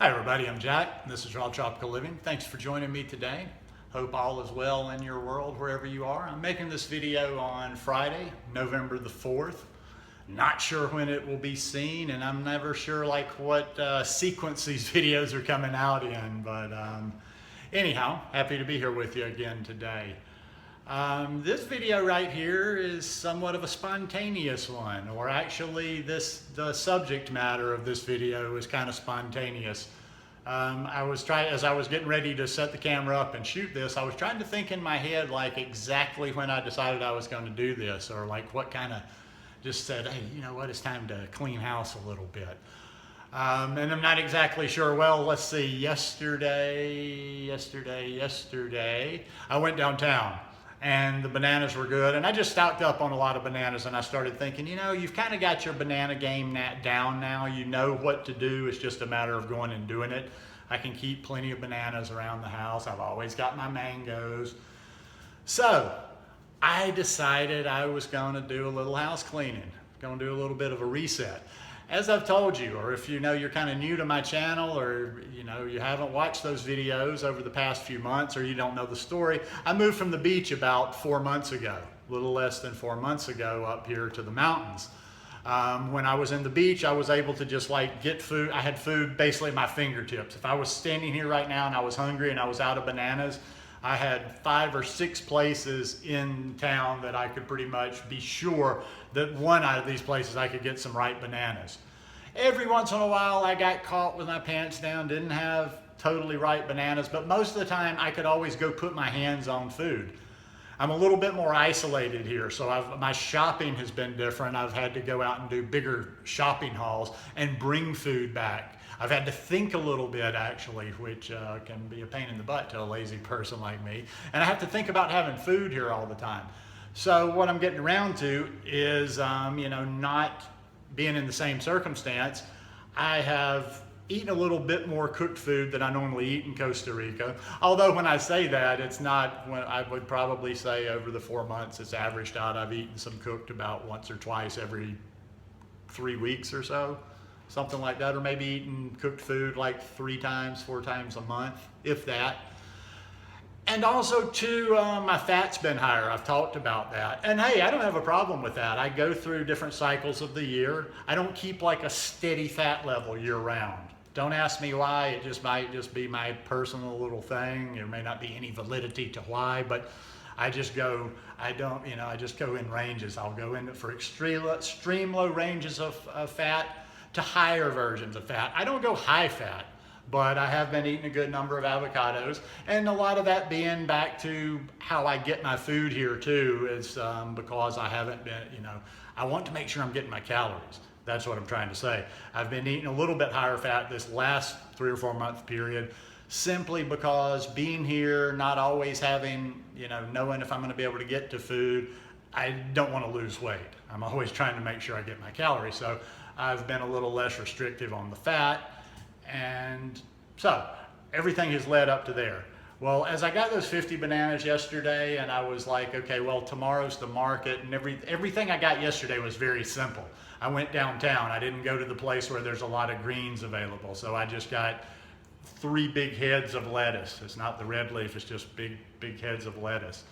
Hi everybody, I'm Jack, and this is Raw Tropical Living. Thanks for joining me today. Hope all is well in your world wherever you are. I'm making this video on Friday, November the 4th. Not sure when it will be seen, and I'm never sure what sequence these videos are coming out in, but anyhow, happy to be here with you again today. This video right here is somewhat of a spontaneous one, or actually the subject matter of this video is kind of spontaneous. As I was getting ready to set the camera up and shoot this, I was trying to think in my head exactly when I decided I was going to do this, or what kind of just said, hey, you know what, it's time to clean house a little bit. And I'm not exactly sure. Well, let's see, yesterday, I went downtown. And the bananas were good, and I just stocked up on a lot of bananas, and I started thinking, you know, you've kind of got your banana game down now. You know what to do. It's just a matter of going and doing it. I can keep plenty of bananas around the house. I've always got my mangoes. So I decided I was going to do a little house cleaning, going to do a little bit of a reset. As I've told you, or if you know you're kind of new to my channel, or you know you haven't watched those videos over the past few months, or you don't know the story, I moved from the beach about 4 months ago, a little less than 4 months ago, up here to the mountains. When I was in the beach, I was able to just get food. I had food basically at my fingertips. If I was standing here right now and I was hungry and I was out of bananas, I had 5 or 6 places in town that I could pretty much be sure that one out of these places I could get some ripe bananas. Every once in a while I got caught with my pants down, didn't have totally ripe bananas, but most of the time I could always go put my hands on food. I'm a little bit more isolated here, so my shopping has been different. I've had to go out and do bigger shopping hauls and bring food back. I've had to think a little bit, actually, which can be a pain in the butt to a lazy person like me. And I have to think about having food here all the time. So what I'm getting around to is, you know, not being in the same circumstance. I have eaten a little bit more cooked food than I normally eat in Costa Rica. Although when I say that, it's not, I would probably say over the 4 months it's averaged out. I've eaten some cooked about once or twice every 3 weeks or so. Something like that, or maybe eating cooked food 3 times, 4 times a month, if that. And also too, my fat's been higher. I've talked about that. And hey, I don't have a problem with that. I go through different cycles of the year. I don't keep a steady fat level year round. Don't ask me why. It just might just be my personal little thing. There may not be any validity to why, but I just go, I just go in ranges. I'll go in for extreme low ranges of fat to higher versions of fat. I don't go high fat, but I have been eating a good number of avocados, and a lot of that being back to how I get my food here too, is because I haven't been, I want to make sure I'm getting my calories. That's what I'm trying to say. I've been eating a little bit higher fat this last 3 or 4 month period, simply because being here, not always having, knowing if I'm gonna be able to get to food, I don't want to lose weight. I'm always trying to make sure I get my calories. So I've been a little less restrictive on the fat. And so everything has led up to there. Well, as I got those 50 bananas yesterday, and I was like, okay, well, tomorrow's the market, and everything I got yesterday was very simple. I went downtown. I didn't go to the place where there's a lot of greens available. So I just got 3 big heads of lettuce. It's not the red leaf, it's just big heads of lettuce.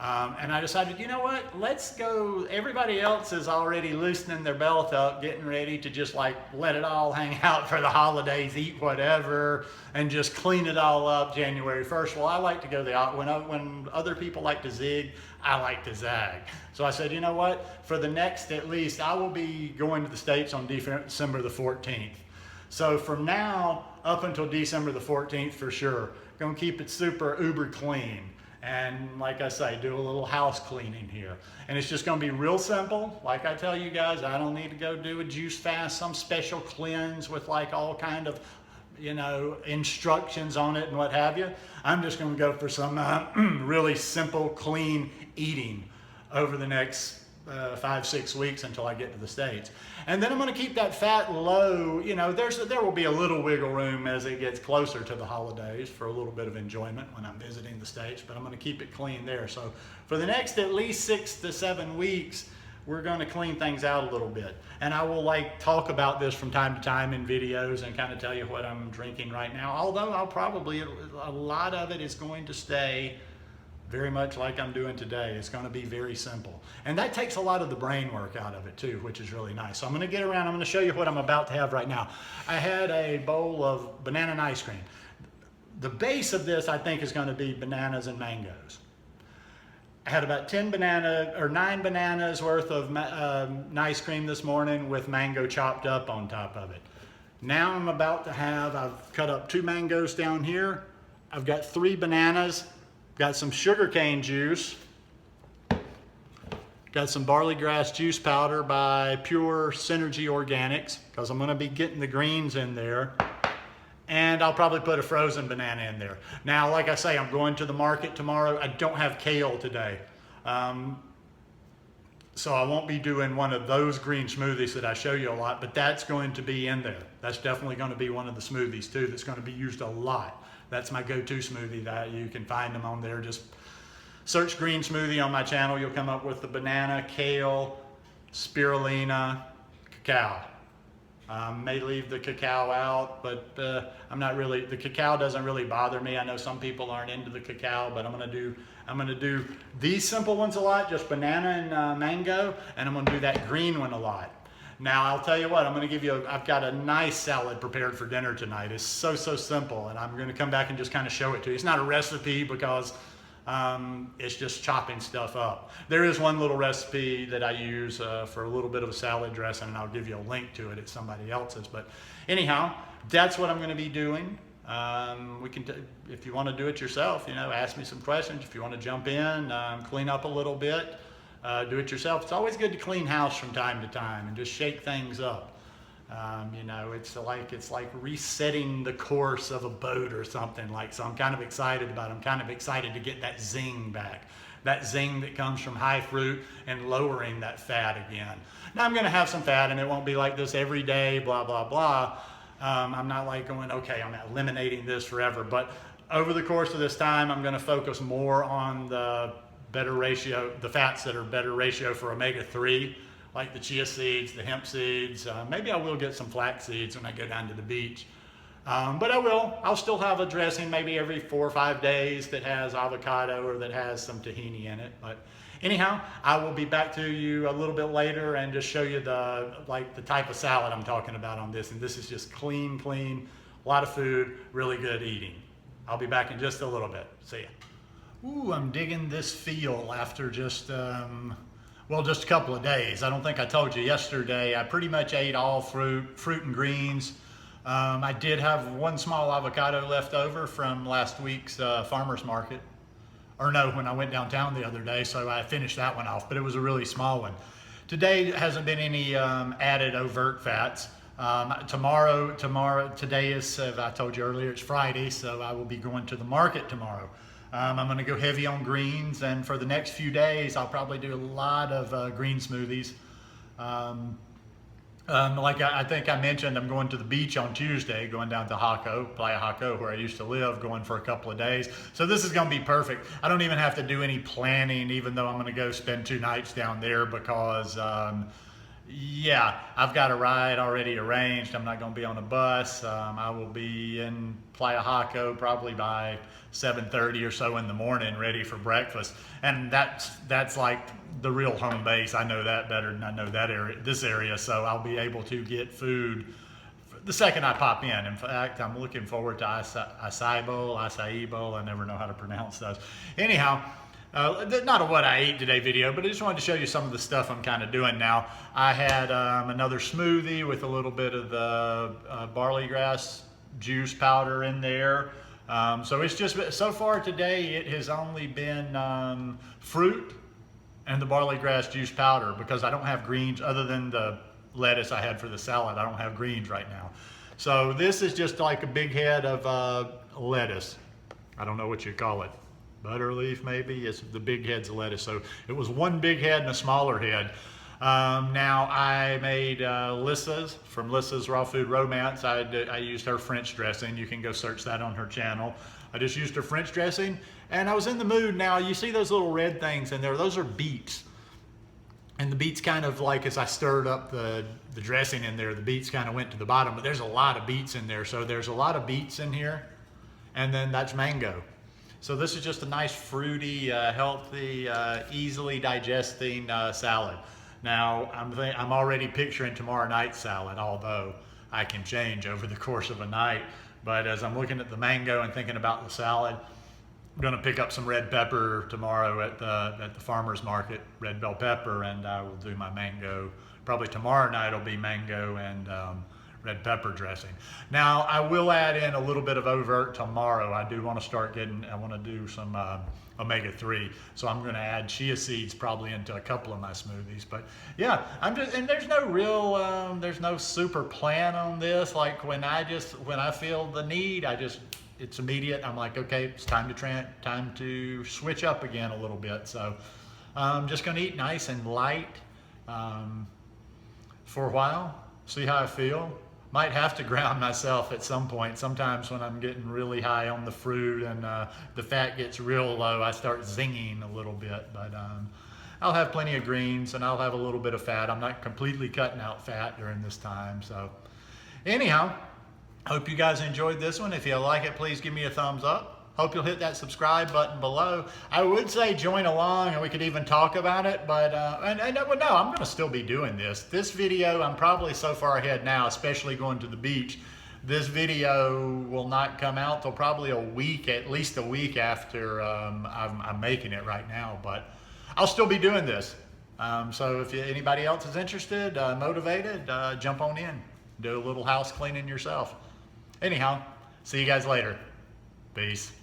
And I decided, you know what, let's go. Everybody else is already loosening their belt up, getting ready to just let it all hang out for the holidays, eat whatever, and just clean it all up January 1st. Well, I like to go when other people like to zig, I like to zag. So I said, you know what, for the next, at least, I will be going to the States on December the 14th. So from now up until December the 14th for sure, gonna keep it super uber clean. And like I say, do a little house cleaning here. And it's just gonna be real simple. Like I tell you guys, I don't need to go do a juice fast, some special cleanse with all kind of, instructions on it and what have you. I'm just gonna go for some really simple, clean eating over the next 5-6 weeks until I get to the States. And then I'm going to keep that fat low. There will be a little wiggle room as it gets closer to the holidays for a little bit of enjoyment when I'm visiting the States, but I'm going to keep it clean there. So for the next at least 6 to 7 weeks, we're going to clean things out a little bit. And I will like talk about this from time to time in videos and kind of tell you what I'm drinking right now. Although I'll probably, a lot of it is going to stay very much like I'm doing today. It's going to be very simple. And that takes a lot of the brain work out of it too, which is really nice. So I'm going to get around, I'm going to show you what I'm about to have right now. I had a bowl of banana and ice cream. The base of this, I think, is going to be bananas and mangoes. I had about 9 bananas worth of ice cream this morning with mango chopped up on top of it. Now I'm about to have, I've cut up 2 mangoes down here. I've got 3 bananas. Got some sugarcane juice. Got some barley grass juice powder by Pure Synergy Organics, because I'm going to be getting the greens in there. And I'll probably put a frozen banana in there. Now, like I say, I'm going to the market tomorrow. I don't have kale today. So I won't be doing one of those green smoothies that I show you a lot, but that's going to be in there. That's definitely going to be one of the smoothies too that's going to be used a lot. That's my go-to smoothie. That you can find them on there. Just search green smoothie on my channel. You'll come up with the banana, kale, spirulina, cacao. May leave the cacao out, but I'm not really, the cacao doesn't really bother me. I know some people aren't into the cacao, but I'm gonna do these simple ones a lot, just banana and mango, and I'm gonna do that green one a lot. Now, I'll tell you what, I've got a nice salad prepared for dinner tonight. It's so simple, and I'm gonna come back and just kind of show it to you. It's not a recipe because it's just chopping stuff up. There is one little recipe that I use for a little bit of a salad dressing, and I'll give you a link to it. It's somebody else's. But anyhow, that's what I'm gonna be doing. If you wanna do it yourself, ask me some questions. If you wanna jump in, clean up a little bit, do it yourself. It's always good to clean house from time to time and just shake things up. It's like resetting the course of a boat or something like. So I'm kind of excited about it. I'm kind of excited to get that zing back. That zing that comes from high fruit and lowering that fat again. Now I'm going to have some fat and it won't be like this every day, blah, blah, blah. I'm not like going, okay, I'm eliminating this forever. But over the course of this time, I'm going to focus more on the better ratio, the fats that are better ratio for omega-3, like the chia seeds, the hemp seeds. Maybe I will get some flax seeds when I go down to the beach. But I'll still have a dressing maybe every 4 or 5 days that has avocado or that has some tahini in it. But anyhow, I will be back to you a little bit later and just show you the type of salad I'm talking about on this. And this is just clean, a lot of food, really good eating. I'll be back in just a little bit. See ya. Ooh, I'm digging this feel after just a couple of days. I don't think I told you yesterday, I pretty much ate all fruit and greens. I did have 1 small avocado left over from last week's farmer's market. Or no, when I went downtown the other day, so I finished that one off, but it was a really small one. Today hasn't been any added overt fats. Today is, as I told you earlier, it's Friday, so I will be going to the market tomorrow. I'm going to go heavy on greens, and for the next few days, I'll probably do a lot of green smoothies. I think I mentioned, I'm going to the beach on Tuesday, going down to Playa Jaco, where I used to live, going for a couple of days. So this is going to be perfect. I don't even have to do any planning, even though I'm going to go spend 2 nights down there because, I've got a ride already arranged. I'm not going to be on a bus. I will be in Playa Jaco probably by 7:30 or so in the morning, ready for breakfast. And that's like the real home base. I know that better than I know this area. So I'll be able to get food the second I pop in. In fact, I'm looking forward to acai bowl. I never know how to pronounce those. Anyhow. Not a what I ate today video, but I just wanted to show you some of the stuff I'm kind of doing now. I had another smoothie with a little bit of the barley grass juice powder in there. So it's just, so far today, it has only been fruit and the barley grass juice powder because I don't have greens other than the lettuce I had for the salad. I don't have greens right now. So this is just like a big head of lettuce. I don't know what you call it. Butter leaf maybe, it's the big heads of lettuce. So it was 1 big head and a smaller head. Now I made Lissa's, from Lissa's Raw Food Romance. I used her French dressing. You can go search that on her channel. I just used her French dressing and I was in the mood. Now you see those little red things in there, those are beets. And the beets kind of like, as I stirred up the dressing in there, the beets kind of went to the bottom, but there's a lot of beets in there. So there's a lot of beets in here, and then that's mango. So this is just a nice fruity, healthy, easily digesting salad. Now I'm already picturing tomorrow night's salad, although I can change over the course of a night. But as I'm looking at the mango and thinking about the salad, I'm gonna pick up some red pepper tomorrow at the farmer's market, red bell pepper, and I will do my mango. Probably tomorrow night will be mango and red pepper dressing. Now I will add in a little bit of overt tomorrow. I do want to start I want to do some omega-3. So I'm going to add chia seeds probably into a couple of my smoothies. But yeah, and there's no real, there's no super plan on this. Like when I feel the need, it's immediate. I'm like, okay, it's time to switch up again a little bit. So I'm just going to eat nice and light for a while, see how I feel. Might have to ground myself at some point. Sometimes when I'm getting really high on the fruit and the fat gets real low, I start zinging a little bit. But I'll have plenty of greens and I'll have a little bit of fat. I'm not completely cutting out fat during this time. So anyhow, hope you guys enjoyed this one. If you like it, please give me a thumbs up. Hope you'll hit that subscribe button below. I would say join along and we could even talk about it, but no, I'm going to still be doing this. This video, I'm probably so far ahead now, especially going to the beach. This video will not come out till probably at least a week after I'm making it right now, but I'll still be doing this. So if anybody else is interested, motivated, jump on in. Do a little house cleaning yourself. Anyhow, see you guys later. Peace.